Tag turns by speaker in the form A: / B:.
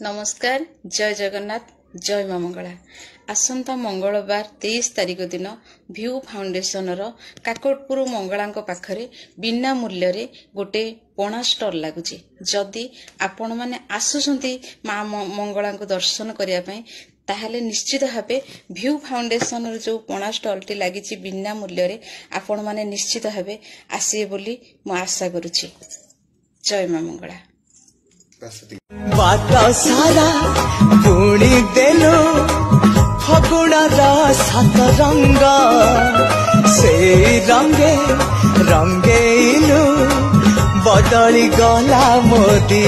A: नमस्कार जय जगन्नाथ जय मां मंगला। आसंता मंगलवार 23 तारिख दिन भ्यू फाउंडेशन काकोटपुर मंगला पाखरे बिना मूल्य रे गोटे पणा स्टॉल लगुच। जदि आपण माने आसुसंती मां मंगला को दर्शन करिया पई ताहले निश्चित भावे भ्यू फाउंडेशन जो पणा स्टॉल टी लगी बिना मूल्य रे आपण माने निश्चित भावे आसीए बोली मु आशा करुछि। जय मां मंगला।
B: बाटा सारा पुणी देलो फगुणार सात रंग से रंगे रंगेलु बदली गला मोदी।